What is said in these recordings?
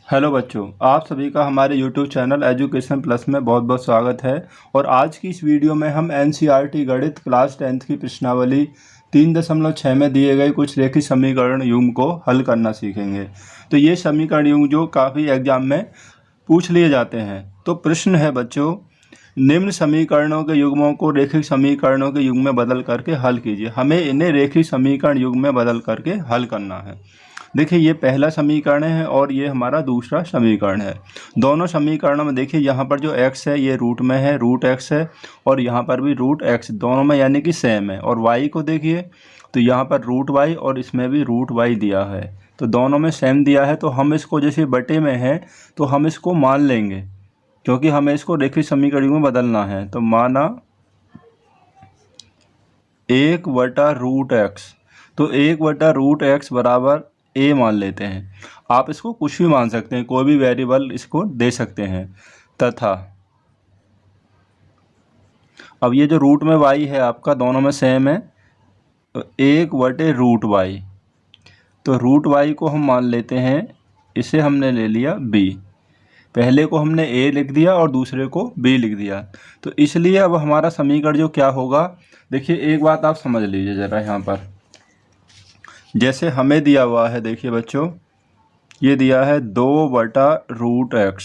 Hello बच्चों, आप सभी का हमारे YouTube चैनल एजुकेशन प्लस में बहुत बहुत स्वागत है। और आज की इस वीडियो में हम NCERT गणित क्लास 10th की प्रश्नावली 3.6 में दिए गए कुछ रेखीय समीकरण युग्म को हल करना सीखेंगे। तो ये समीकरण युग्म जो काफ़ी एग्जाम में पूछ लिए जाते हैं। तो प्रश्न है बच्चों, निम्न समीकरणों के युग्मों को रेखीय समीकरणों के युग्म में बदल करके हल कीजिए। हमें इन्हें रेखीय समीकरण युग्म में बदल करके हल करना है। देखिए, ये पहला समीकरण है और ये हमारा दूसरा समीकरण है। दोनों समीकरणों में देखिए, यहाँ पर जो x है ये रूट में है, रूट x है, और यहाँ पर भी रूट x, दोनों में यानी कि सेम है। और y को देखिए तो यहाँ पर रूट y और इसमें भी रूट y दिया है, तो दोनों में सेम दिया है। तो हम इसको जैसे बटे में है तो हम इसको मान लेंगे, क्योंकि हमें इसको रेखीय समीकरण में बदलना है। तो माना 1/√x, तो 1/√x बराबर a मान लेते हैं। आप इसको कुछ भी मान सकते हैं, कोई भी वेरिएबल इसको दे सकते हैं। तथा अब ये जो रूट में y है आपका, दोनों में सेम है, तो 1/√y, तो रूट y को हम मान लेते हैं, इसे हमने ले लिया b। पहले को हमने a लिख दिया और दूसरे को b लिख दिया। तो इसलिए अब हमारा समीकरण जो क्या होगा, देखिए एक बात आप समझ लीजिए ज़रा। यहाँ पर जैसे हमें दिया हुआ है, देखिए बच्चों, ये दिया है 2/√x,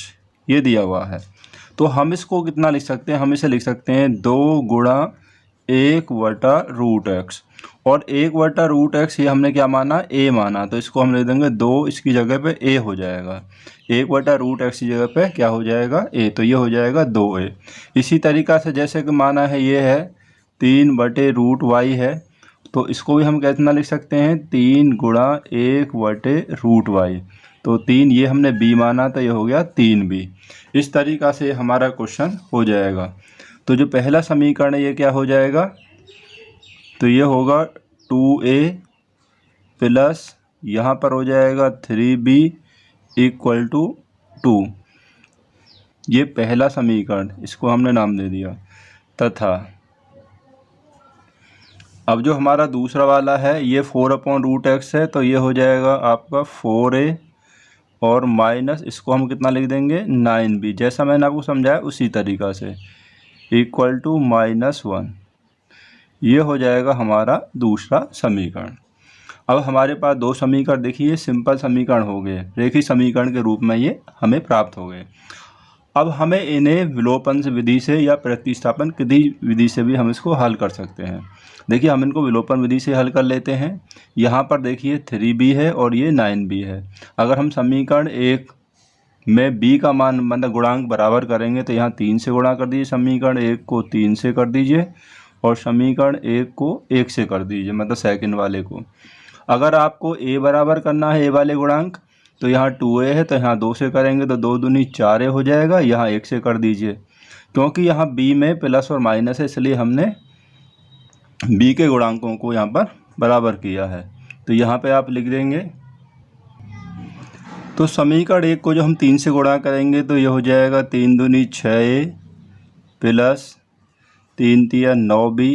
ये दिया हुआ है। तो हम इसको कितना लिख सकते हैं, हम इसे लिख सकते हैं 2 गुणा 1/√x। और 1/√x ये हमने क्या माना, a माना, तो इसको हम लिख देंगे 2, इसकी जगह पे a हो जाएगा। 1/√x की जगह पे क्या हो जाएगा, a, तो ये हो जाएगा 2a। इसी तरीक़ा से जैसे कि माना है ये है 3/√y है, तो इसको भी हम कितना लिख सकते हैं, 3 गुणा 1/√y। तो 3 ये हमने b माना, तो ये हो गया 3b। इस तरीक़ा से हमारा क्वेश्चन हो जाएगा। तो जो पहला समीकरण है ये क्या हो जाएगा, तो ये होगा 2a प्लस यहाँ पर हो जाएगा 3b इक्वल टू 2। ये पहला समीकरण, इसको हमने नाम दे दिया। तथा अब जो हमारा दूसरा वाला है ये 4/√x है, तो ये हो जाएगा आपका 4a और माइनस इसको हम कितना लिख देंगे, 9b, जैसा मैंने आपको समझाया उसी तरीक़ा से, इक्वल टू -1। ये हो जाएगा हमारा दूसरा समीकरण। अब हमारे पास दो समीकरण, देखिए सिंपल समीकरण हो गए, रेखीय समीकरण के रूप में ये हमें प्राप्त हो गए। अब हमें इन्हें विलोपन विधि से या प्रतिस्थापन विधि से भी हम इसको हल कर सकते हैं। देखिए, हम इनको विलोपन विधि से हल कर लेते हैं। यहाँ पर देखिए 3b है और ये 9b है। अगर हम समीकरण 1 में b का मान मतलब गुणांक बराबर करेंगे, तो यहाँ 3 से गुणा कर दीजिए, समीकरण 1 को 3 से कर दीजिए और समीकरण 1 को 1 से कर दीजिए, मतलब सेकंड वाले को। अगर आपको a बराबर करना है, a वाले गुणांक, तो यहाँ 2a है, तो यहाँ 2 से करेंगे तो 2 दूनी 4a हो जाएगा, यहाँ 1 से कर दीजिए। क्योंकि यहाँ b में प्लस और माइनस है, इसलिए हमने b के गुणांकों को यहाँ पर बराबर किया है। तो यहाँ पे आप लिख देंगे, तो समीकरण 1 को जो हम 3 से गुणा करेंगे तो ये हो जाएगा 3 दूनी 6a प्लस 3 तिया 9b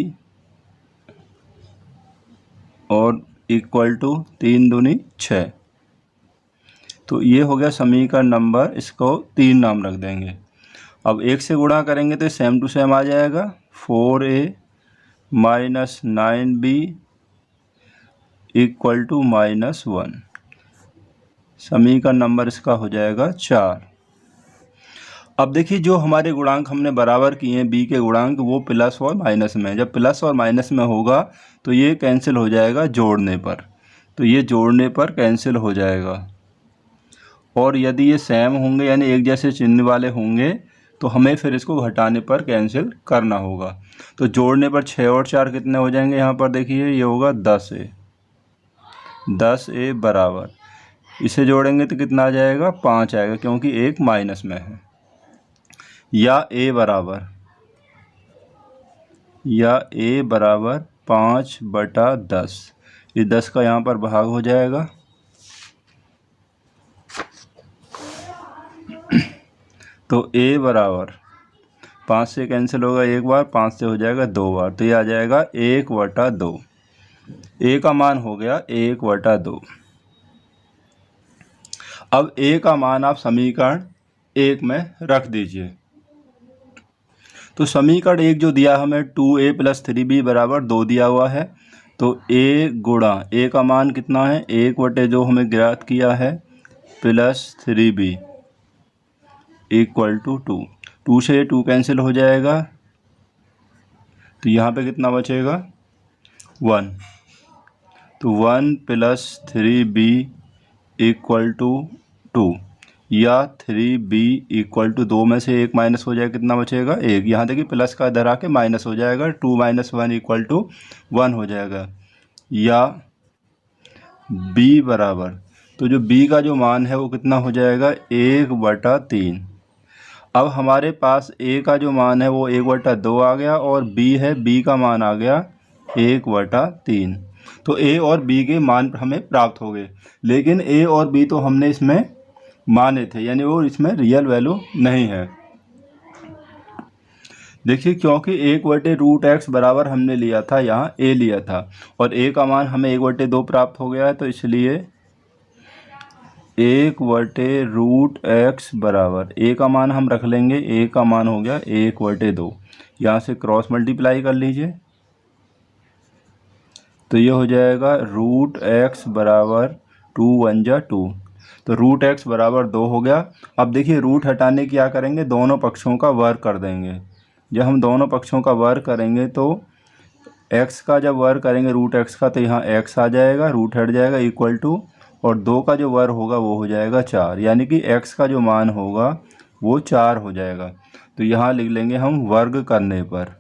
और इक्वल टू 3 दूनी 6। तो ये हो गया समीकरण नंबर, इसको 3 नाम रख देंगे। अब 1 से गुणा करेंगे तो सेम टू सेम आ जाएगा, 4a minus 9b equal to -1। समीकरण नंबर इसका हो जाएगा 4। अब देखिए, जो हमारे गुणांक हमने बराबर किए हैं b के गुणांक, वो प्लस और माइनस में, जब प्लस और माइनस में होगा तो ये कैंसिल हो जाएगा जोड़ने पर, तो ये जोड़ने पर कैंसिल हो जाएगा। और यदि ये सेम होंगे यानी एक जैसे चिन्ह वाले होंगे तो हमें फिर इसको घटाने पर कैंसिल करना होगा। तो जोड़ने पर 6 और 4 कितने हो जाएंगे, यहाँ पर देखिए ये होगा 10a। 10a बराबर, इसे जोड़ेंगे तो कितना आ जाएगा, 5 आएगा, क्योंकि एक माइनस में है। या a बराबर 5/10, ये 10 का यहाँ पर भाग हो जाएगा, तो a बराबर 5 से कैंसिल होगा एक बार, 5 से हो जाएगा 2 बार, तो ये आ जाएगा 1/2। a का मान हो गया 1/2। अब ए का मान आप समीकरण 1 में रख दीजिए। तो समीकरण 1 जो दिया हमें 2a + 3b = 2 दिया हुआ है। तो a गुणा a का मान कितना है 1/2 हमें ज्ञात किया है प्लस 3b = 2। 2 से 2 कैंसिल हो जाएगा, तो यहाँ पे कितना बचेगा 1। तो 1 + 3b = 2 या 3b = 2 में से 1 माइनस हो जाएगा, कितना बचेगा 1। यहाँ देखिए प्लस का इधर आके माइनस हो जाएगा, 2 - 1 = 1 हो जाएगा। या b बराबर, तो जो b का जो मान है वो कितना हो जाएगा 1/3। अब हमारे पास a का जो मान है वो 1/2 आ गया और b है, b का मान आ गया 1/3। तो a और b के मान हमें प्राप्त हो गए, लेकिन a और b तो हमने इसमें माने थे, यानी वो इसमें रियल वैल्यू नहीं है। देखिए क्योंकि 1/√x बराबर हमने लिया था, यहाँ a लिया था और a का मान हमें 1/2 प्राप्त हो गया है, तो इसलिए 1/√x बराबर a का मान हम रख लेंगे, a का मान हो गया 1/2। यहाँ से क्रॉस मल्टीप्लाई कर लीजिए, तो ये हो जाएगा √x बराबर 2 × 1 = 2। तो √x बराबर 2 हो गया। अब देखिए रूट हटाने क्या करेंगे, दोनों पक्षों का वर्ग कर देंगे। जब हम दोनों पक्षों का वर्ग करेंगे तो x का जब वर्ग करेंगे √x का, तो यहाँ x आ जाएगा, रूट हट जाएगा = और 2 का जो वर्ग होगा वो हो जाएगा 4, यानी कि x का जो मान होगा वो 4 हो जाएगा। तो यहाँ लिख लेंगे हम वर्ग करने पर,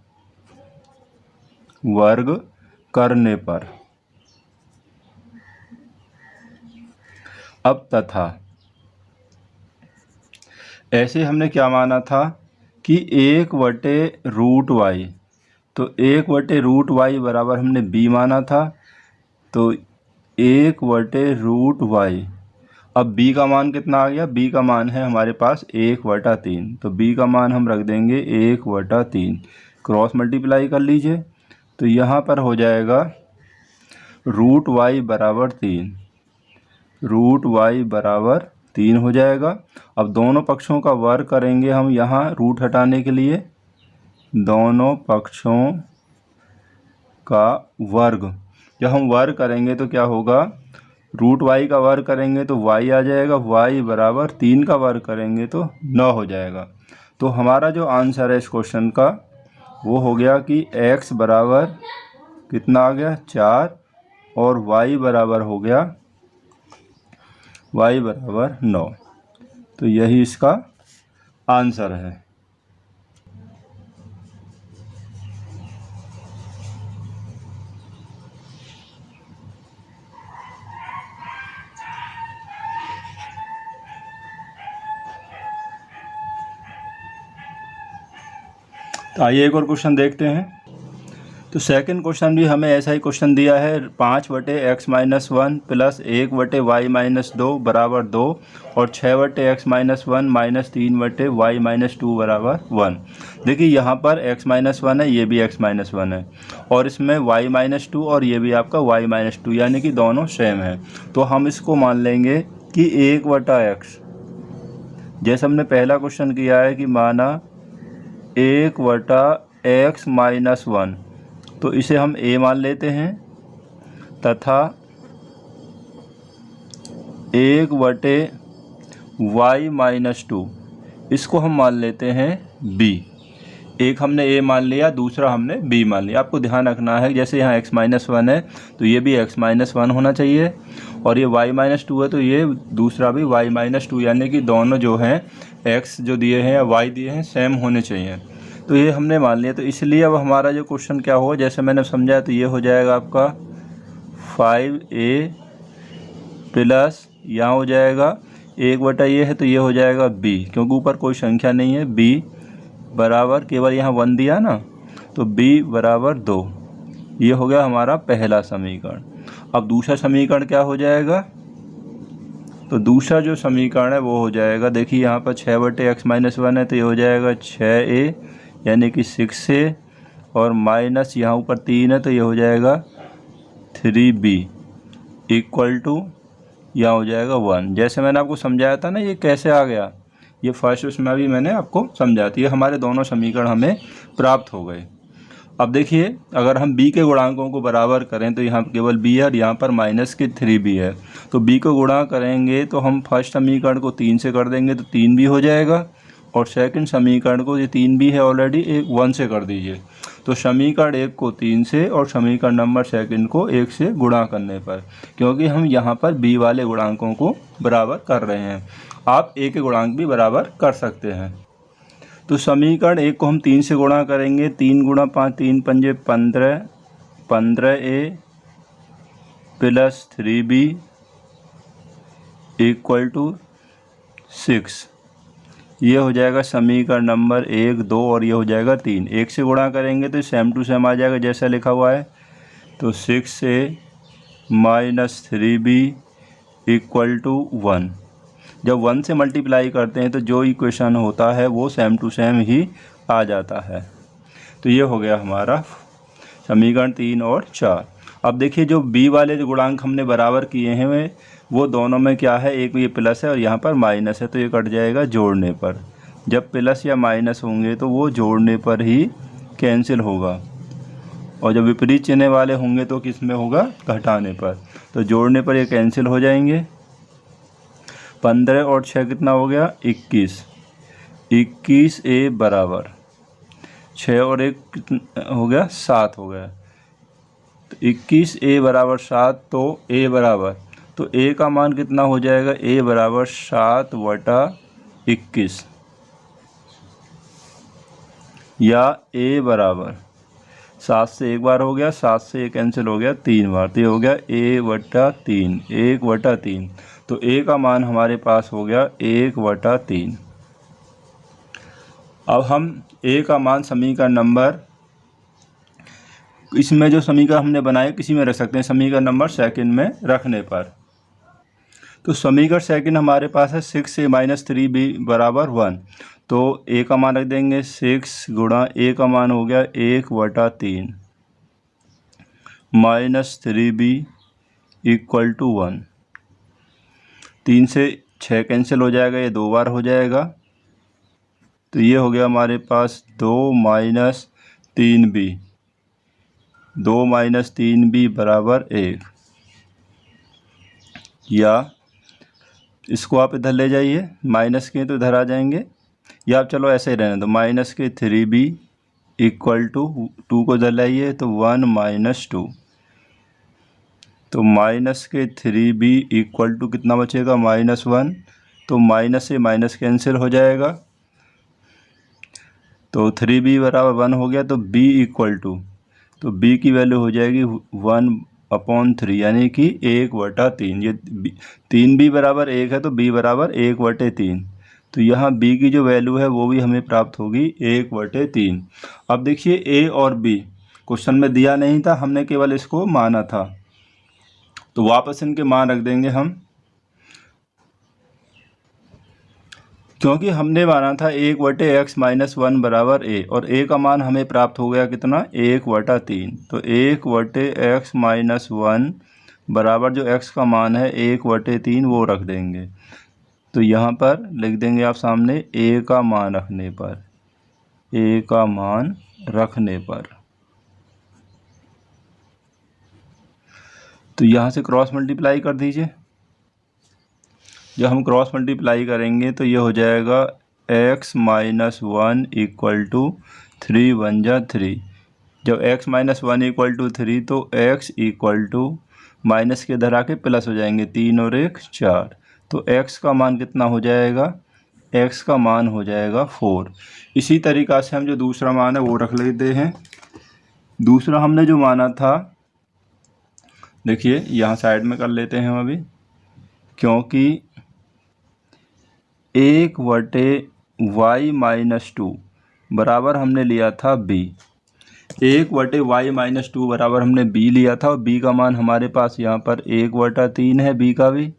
वर्ग करने पर। अब तथा ऐसे हमने क्या माना था कि 1/√y, तो 1/√y बराबर हमने b माना था, तो 1/√y। अब b का मान कितना आ गया, b का मान है हमारे पास 1/3, तो b का मान हम रख देंगे 1/3। क्रॉस मल्टीप्लाई कर लीजिए, तो यहाँ पर हो जाएगा √y बराबर 3, √y बराबर 3 हो जाएगा। अब दोनों पक्षों का वर्ग करेंगे हम, यहाँ रूट हटाने के लिए दोनों पक्षों का वर्ग, जब हम वर्ग करेंगे तो क्या होगा, √y का वर्ग करेंगे तो y आ जाएगा, y बराबर 3 का वर्ग करेंगे तो 9 हो जाएगा। तो हमारा जो आंसर है इस क्वेश्चन का वो हो गया कि x बराबर कितना आ गया 4 और y बराबर हो गया, y बराबर 9। तो यही इसका आंसर है। तो आइए एक और क्वेश्चन देखते हैं। तो सेकंड क्वेश्चन भी हमें ऐसा ही क्वेश्चन दिया है, 5/x - 1 + 1/y - 2 बराबर 2 और 6/x - 1 - 3/y - 2 बराबर 1। देखिए यहाँ पर x - 1 है, ये भी x - 1 है और इसमें y - 2 और ये भी आपका y - 2, यानी कि दोनों सेम है। तो हम इसको मान लेंगे कि 1/x, जैसे हमने पहला क्वेश्चन किया है कि माना 1/x - 1, तो इसे हम a मान लेते हैं, तथा 1/y - 2 इसको हम मान लेते हैं b। एक हमने a मान लिया, दूसरा हमने b मान लिया। आपको ध्यान रखना है जैसे यहाँ x - 1 है तो ये भी x - 1 होना चाहिए, और ये y - 2 है तो ये दूसरा भी y - 2, यानी कि दोनों जो हैं x जो दिए हैं या y दिए हैं सेम होने चाहिए। तो ये हमने मान लिया, तो इसलिए अब हमारा जो क्वेश्चन क्या होगा, जैसे मैंने समझाया, तो ये हो जाएगा आपका 5a प्लस यहाँ हो जाएगा 1/ये है तो ये हो जाएगा b, क्योंकि ऊपर कोई संख्या नहीं है, b बराबर केवल यहाँ 1 दिया ना, तो b बराबर 2। ये हो गया हमारा पहला समीकरण। अब दूसरा समीकरण क्या हो जाएगा, तो दूसरा जो समीकरण है वो हो जाएगा, देखिए यहाँ पर 6/x - 1 है तो ये हो जाएगा 6a, यानी कि 6a, और माइनस यहाँ ऊपर 3 है तो ये हो जाएगा 3b = यहाँ हो जाएगा 1। जैसे मैंने आपको समझाया था ना ये कैसे आ गया, ये फर्स्ट उसमें भी मैंने आपको समझाया था। ये हमारे दोनों समीकरण हमें प्राप्त हो गए। अब देखिए अगर हम b के गुणांकों को बराबर करें तो यहाँ केवल b है और यहाँ पर माइनस के 3b है। तो b को गुणा करेंगे तो हम फर्स्ट समीकरण को 3 से कर देंगे तो 3b हो जाएगा, और सेकंड समीकरण को, ये 3b है ऑलरेडी, 1 से कर दीजिए। तो समीकरण 1 को 3 से और समीकरण नंबर सेकंड को 1 से गुणा करने पर, क्योंकि हम यहाँ पर b वाले गुणांकों को बराबर कर रहे हैं। आप a के गुणांक भी बराबर कर सकते हैं। तो समीकरण 1 को हम 3 से गुणा करेंगे, 3 गुणा 5, 3 पंजे 15, 15a plus 3b equal to 6। ये हो जाएगा समीकरण नंबर 1, 2 और ये हो जाएगा 3। 1 से गुणा करेंगे तो सेम टू सेम आ जाएगा जैसा लिखा हुआ है। तो 6a minus 3b equal to 1। जब 1 से मल्टीप्लाई करते हैं तो जो इक्वेशन होता है वो सेम टू सेम ही आ जाता है। तो ये हो गया हमारा समीकरण 3 और 4। अब देखिए जो b वाले जो गुणांक हमने बराबर किए हैं वो दोनों में क्या है, एक ये प्लस है और यहाँ पर माइनस है, तो ये कट जाएगा जोड़ने पर। जब प्लस या माइनस होंगे तो वो जोड़ने पर ही कैंसिल होगा, और जब विपरीत चिन्ह वाले होंगे तो किस में होगा, घटाने पर। तो जोड़ने पर ये कैंसिल हो जाएंगे। 15 और 6 कितना हो गया, 21। 21a बराबर 6 और 1 कितना हो गया, 7 हो गया। तो 21a बराबर 7, तो a बराबर, तो a का मान कितना हो जाएगा, a बराबर 7/21, या a बराबर 7 से एक बार हो गया, 7 से 1 कैंसिल हो गया 3 बार, तो ये हो गया a/3, 1/3। तो a का मान हमारे पास हो गया 1/3। अब हम a का मान समीकरण नंबर, इसमें जो समीकरण हमने बनाए किसी में रख सकते हैं, समीकरण नंबर सेकंड में रखने पर। तो समीकरण सेकंड हमारे पास है 6a माइनस 3b बराबर 1। तो a का मान रख देंगे 6 गुणा a का मान हो गया 1/3 माइनस 3b इक्वल टू 1। 3 से 6 कैंसिल हो जाएगा, ये 2 बार हो जाएगा। तो ये हो गया हमारे पास 2 माइनस 3b, 2 माइनस 3b बराबर 1। या इसको आप इधर ले जाइए, माइनस के तो इधर आ जाएंगे, या आप चलो ऐसे ही रहने दो, माइनस के 3b इक्वल टू 2 को इधर लाइए तो 1 माइनस 2। तो माइनस के 3b इक्वल टू कितना बचेगा, -1। तो माइनस से माइनस कैंसिल हो जाएगा, तो 3b बराबर 1 हो गया। तो b इक्वल टू, तो b की वैल्यू हो जाएगी 1/3, यानी कि 1/3। ये 3b बराबर 1 है तो b बराबर 1/3। तो यहाँ b की जो वैल्यू है वो भी हमें प्राप्त होगी 1/3। अब देखिए a और b क्वेश्चन में दिया नहीं था, हमने केवल इसको माना था, तो वापस इनके मान रख देंगे हम, क्योंकि हमने माना था 1/x माइनस 1 बराबर a, और a का मान हमें प्राप्त हो गया कितना, 1/3। तो 1/x माइनस 1 बराबर जो x का मान है 1/3 वो रख देंगे। तो यहाँ पर लिख देंगे आप सामने a का मान रखने पर, a का मान रखने पर। तो यहाँ से क्रॉस मल्टीप्लाई कर दीजिए। जब हम क्रॉस मल्टीप्लाई करेंगे तो ये हो जाएगा x माइनस 1 इक्वल टू 3 1 जा 3। जब x माइनस 1 इक्वल टू 3 तो x इक्वल टू माइनस के इधर आके प्लस हो जाएंगे, 3 और 1 4। तो x का मान कितना हो जाएगा, x का मान हो जाएगा 4। इसी तरीक़ा से हम जो दूसरा मान है वो रख लेते हैं। दूसरा हमने जो माना था, देखिए यहाँ साइड में कर लेते हैं हम अभी, क्योंकि 1/y माइनस 2 बराबर हमने लिया था b। 1/y माइनस 2 बराबर हमने b लिया था, और b का मान हमारे पास यहाँ पर 1/3 है b का भी।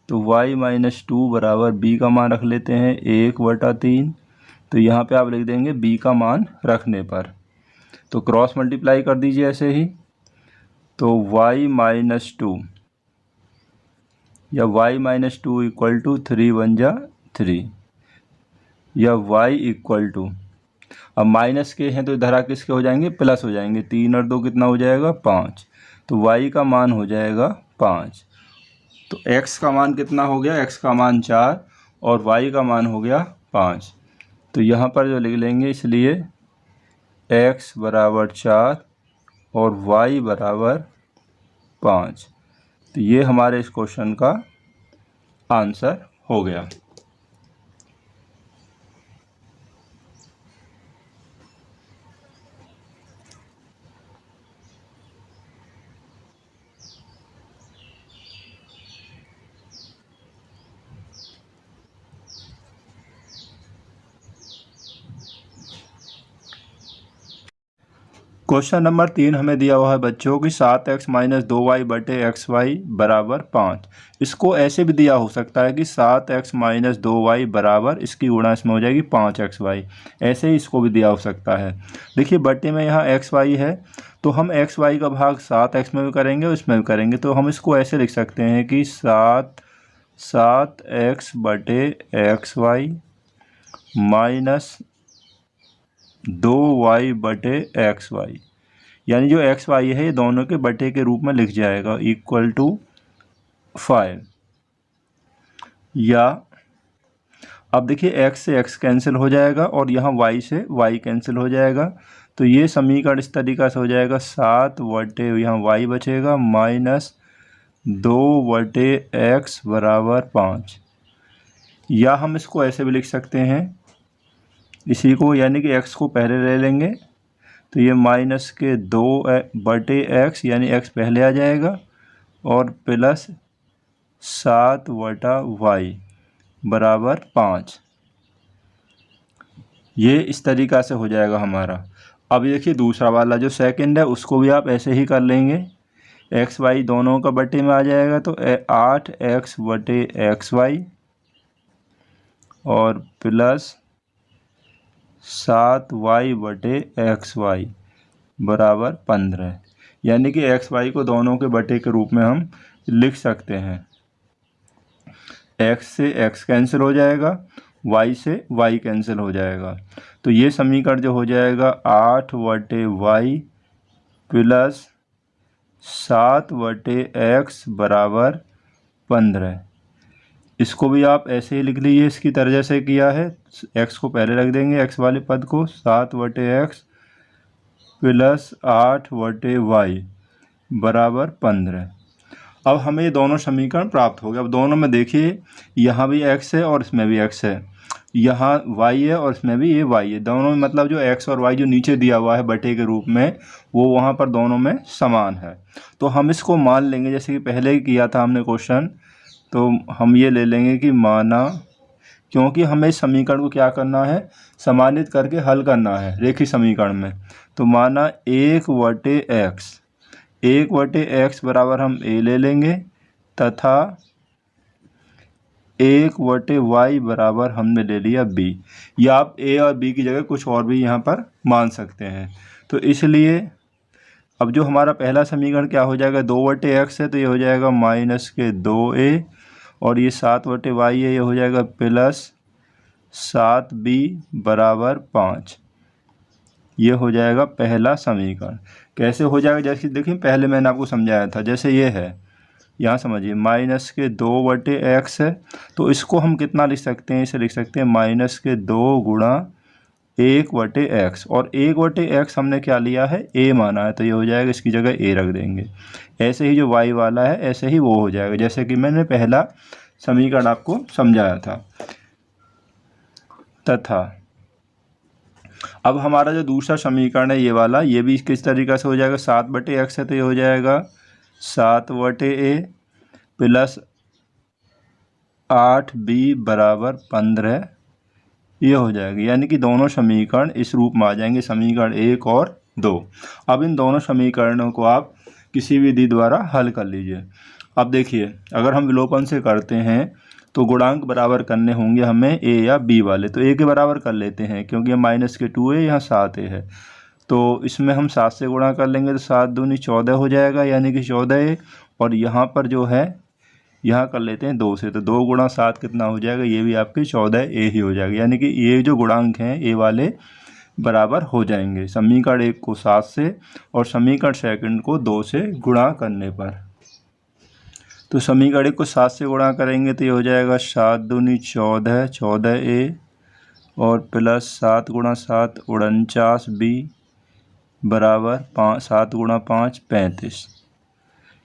तो y माइनस 2 बराबर b का मान रख लेते हैं 1/3। तो यहाँ पे आप लिख देंगे b का मान रखने पर। तो क्रॉस मल्टीप्लाई कर दीजिए ऐसे ही। तो y माइनस 2 या y माइनस 2 इक्वल टू 3 1 जा 3, या y इक्वल टू, अब माइनस के हैं तो इधर किसके हो जाएंगे, प्लस हो जाएंगे, 3 और 2 कितना हो जाएगा 5, तो y का मान हो जाएगा 5। तो x का मान कितना हो गया, x का मान 4 और y का मान हो गया 5। तो यहाँ पर जो लिख लेंगे, इसलिए x बराबर 4 और y बराबर 5। तो ये हमारे इस क्वेश्चन का आंसर हो गया। क्वेश्चन नंबर 3 हमें दिया हुआ है बच्चों की 7x माइनस 2y बटे XY बराबर 5। इसको ऐसे भी दिया हो सकता है कि 7x माइनस 2y बराबर, इसकी गुणा इसमें हो जाएगी 5xy, ऐसे ही इसको भी दिया हो सकता है। देखिए बटे में यहाँ xy है, तो हम xy का भाग 7x में भी करेंगे और इसमें भी करेंगे, तो हम इसको ऐसे लिख सकते हैं कि 7x बटे XY माइनस 2y बटे XY, यानी जो XY है ये दोनों के बटे के रूप में लिख जाएगा, इक्वल टू 5। या अब देखिए x से x कैंसिल हो जाएगा और यहाँ y से y कैंसिल हो जाएगा, तो ये समीकरण इस तरीक़ा से हो जाएगा, 7 बटे यहाँ y बचेगा माइनस 2 बटे x बराबर 5। या हम इसको ऐसे भी लिख सकते हैं, इसी को, यानी कि x को पहले ले लेंगे, तो ये माइनस के 2 बटे x, यानी x पहले आ जाएगा, और प्लस 7 बटा y बराबर 5। ये इस तरीक़ा से हो जाएगा हमारा। अब देखिए दूसरा वाला जो सेकंड है उसको भी आप ऐसे ही कर लेंगे, एक्स वाई दोनों का बटे में आ जाएगा, तो 8x बटे XY और प्लस 7y बटे XY बराबर 15, यानी कि XY को दोनों के बटे के रूप में हम लिख सकते हैं। x से x कैंसिल हो जाएगा, y से y कैंसिल हो जाएगा, तो ये समीकरण जो हो जाएगा 8 बटे y प्लस 7 बटे x बराबर 15। इसको भी आप ऐसे ही लिख लीजिए, इसकी तरह जैसे किया है, x को पहले रख देंगे, x वाले पद को, 7 बटे x प्लस 8 बटे y बराबर 15। अब हमें ये दोनों समीकरण प्राप्त हो गए। अब दोनों में देखिए, यहाँ भी x है और इसमें भी x है, यहाँ y है और इसमें भी ये y है, दोनों में मतलब जो x और y जो नीचे दिया हुआ है बटे के रूप में, वो वहाँ पर दोनों में समान है। तो हम इसको मान लेंगे, जैसे कि पहले ही किया था हमने क्वेश्चन, तो हम ये ले लेंगे कि माना, क्योंकि हमें इस समीकरण को क्या करना है, समानित करके हल करना है रेखीय समीकरण में, तो माना 1 बटे x बराबर हम a ले लेंगे, तथा 1 बटे y बराबर हमने ले लिया b, या आप a और b की जगह कुछ और भी यहाँ पर मान सकते हैं। तो इसलिए अब जो हमारा पहला समीकरण क्या हो जाएगा, 2 बटे x है, तो ये हो जाएगा माइनस के 2a, और ये 7 बटे y है, ये हो जाएगा प्लस 7b बराबर 5। ये हो जाएगा पहला समीकरण। कैसे हो जाएगा, जैसे देखिए पहले मैंने आपको समझाया था, जैसे ये है, यहाँ समझिए माइनस के 2 बटे x है, तो इसको हम कितना लिख सकते हैं, इसे लिख सकते हैं माइनस के 2 गुणा 1 बटे x, और 1 बटे x हमने क्या लिया है, a माना है, तो ये हो जाएगा, इसकी जगह a रख देंगे। ऐसे ही जो y वाला है ऐसे ही वो हो जाएगा, जैसे कि मैंने पहला समीकरण आपको समझाया था। तथा अब हमारा जो दूसरा समीकरण है ये वाला, ये भी किस तरीक़े से हो जाएगा, 7 बटे x है, तो ये हो जाएगा 7 बटे a प्लस 8b बराबर 15, ये हो जाएगा, यानी कि दोनों समीकरण इस रूप में आ जाएंगे, समीकरण 1 और 2। अब इन दोनों समीकरणों को आप किसी विधि द्वारा हल कर लीजिए। अब देखिए, अगर हम विलोपन से करते हैं तो गुणांक बराबर करने होंगे हमें a या b वाले, तो a के बराबर कर लेते हैं, क्योंकि माइनस के 2 है, यहाँ 7a है, तो इसमें हम 7 से गुणा कर लेंगे, तो 7 दूनी 14 हो जाएगा, यानी कि 14a, और यहाँ पर जो है यहाँ कर लेते हैं 2 से, तो 2 गुणा 7 कितना हो जाएगा, ये भी आपके 14A ही हो जाएगा। यानी कि ये जो गुणांक हैं ए वाले बराबर हो जाएंगे समीकरण 1 को 7 से और समीकरण सेकंड को 2 से गुणा करने पर। तो समीकरण 1 को 7 से गुणा करेंगे तो ये हो जाएगा 7 दूनी 14, 14A और प्लस 7 गुणा 7 49B बराबर 7 गुणा 5 35।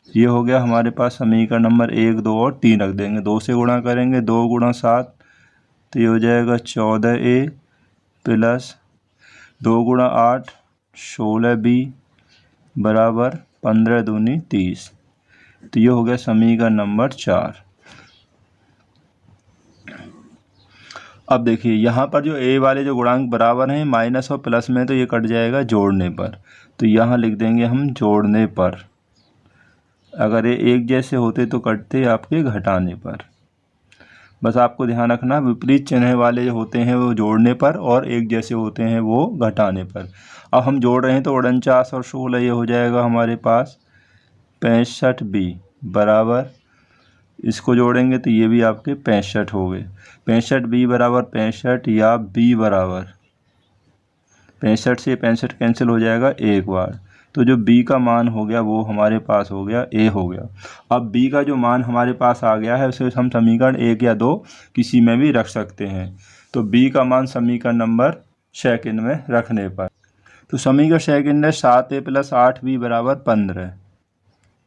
ये हो गया हमारे पास समीकरण नंबर 1, 2 और 3 रख देंगे। 2 से गुणा करेंगे 2 गुणा 7 तो ये हो जाएगा 14A प्लस 2 गुणा 8 16B बराबर 15 दूनी 30। तो ये हो गया समीकरण नंबर 4। अब देखिए यहाँ पर जो ए वाले जो गुणांक बराबर हैं माइनस और प्लस में, तो ये कट जाएगा जोड़ने पर। तो यहाँ लिख देंगे हम जोड़ने पर। अगर ये एक जैसे होते तो कटते आपके घटाने पर। बस आपको ध्यान रखना विपरीत चिन्ह वाले जो होते हैं वो जोड़ने पर और एक जैसे होते हैं वो घटाने पर। अब हम जोड़ रहे हैं तो 49 और 16 ये हो जाएगा हमारे पास 65B बराबर, इसको जोड़ेंगे तो ये भी आपके 65 हो गए। 65B बराबर 65 या B बराबर 65 से 65 कैंसिल हो जाएगा एक बार, तो जो B का मान हो गया वो हमारे पास हो गया A हो गया। अब B का जो मान हमारे पास आ गया है उसे हम समीकरण 1 या 2 किसी में भी रख सकते हैं। तो B का मान समीकरण नंबर सेकंड में रखने पर, तो समीकरण सेकंड है 7A प्लस 8B बराबर 15।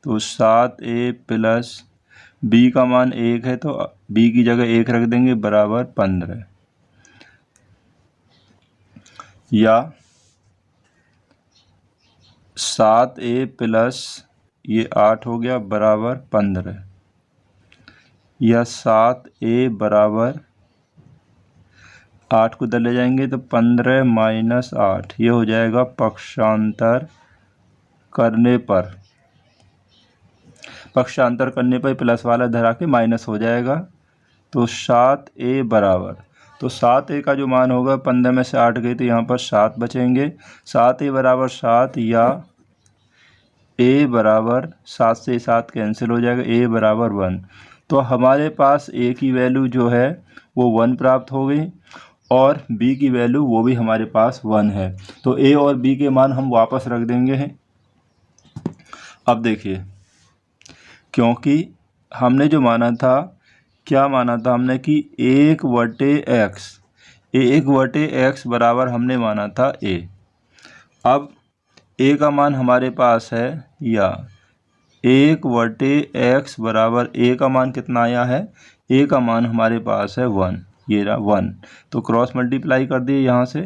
तो 7A प्लस B का मान 1 है तो B की जगह 1 रख देंगे बराबर 15, या 7A प्लस ये 8 हो गया बराबर 15, या 7A बराबर 8 को इधर ले जाएंगे तो 15 माइनस 8 ये हो जाएगा पक्षांतर करने पर। पक्षांतर करने पर प्लस वाला धरा के माइनस हो जाएगा। तो 7A बराबर, तो 7A का जो मान होगा 15 में से 8 गए तो यहाँ पर 7 बचेंगे। 7A बराबर 7 या A बराबर 7 से 7 कैंसिल हो जाएगा, A बराबर 1। तो हमारे पास A की वैल्यू जो है वो 1 प्राप्त हो गई और B की वैल्यू वो भी हमारे पास 1 है। तो A और B के मान हम वापस रख देंगे हैं। अब देखिए, क्योंकि हमने जो माना था, क्या माना था हमने कि 1/x, 1/x बराबर हमने माना था A। अब A का मान हमारे पास है, या 1/x बराबर A का मान कितना आया है, A का मान हमारे पास है 1, ये रहा 1। तो क्रॉस मल्टीप्लाई कर दिए यहाँ से,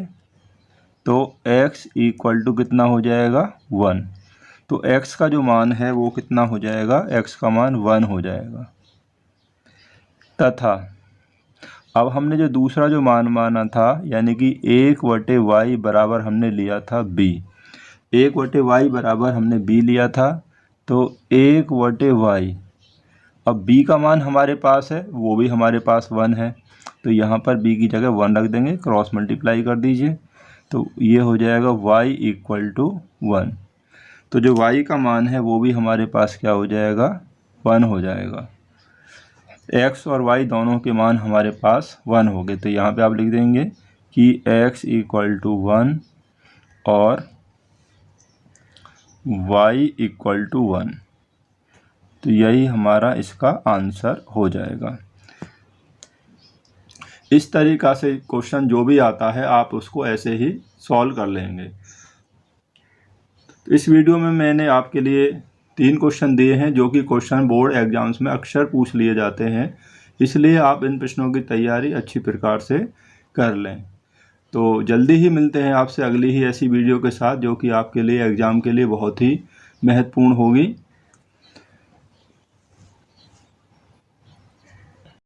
तो x इक्वल टू कितना हो जाएगा 1। तो x का जो मान है वो कितना हो जाएगा, x का मान 1 हो जाएगा। तथा अब हमने जो दूसरा जो मान माना था यानी कि 1/y बराबर हमने लिया था b, 1/y बराबर हमने b लिया था। तो 1/y, अब b का मान हमारे पास है वो भी हमारे पास 1 है, तो यहाँ पर b की जगह 1 रख देंगे, क्रॉस मल्टीप्लाई कर दीजिए तो ये हो जाएगा y इक्वल टू 1। तो जो y का मान है वो भी हमारे पास क्या हो जाएगा, 1 हो जाएगा। x और y दोनों के मान हमारे पास 1 हो गए। तो यहाँ पे आप लिख देंगे कि x इक्वल टू 1 और y इक्वल टू 1। तो यही हमारा इसका आंसर हो जाएगा। इस तरीक़ा से क्वेश्चन जो भी आता है आप उसको ऐसे ही सॉल्व कर लेंगे। तो इस वीडियो में मैंने आपके लिए 3 क्वेश्चन दिए हैं जो कि क्वेश्चन बोर्ड एग्जाम्स में अक्सर पूछ लिए जाते हैं, इसलिए आप इन प्रश्नों की तैयारी अच्छी प्रकार से कर लें। तो जल्दी ही मिलते हैं आपसे अगली ही ऐसी वीडियो के साथ जो कि आपके लिए एग्ज़ाम के लिए बहुत ही महत्वपूर्ण होगी।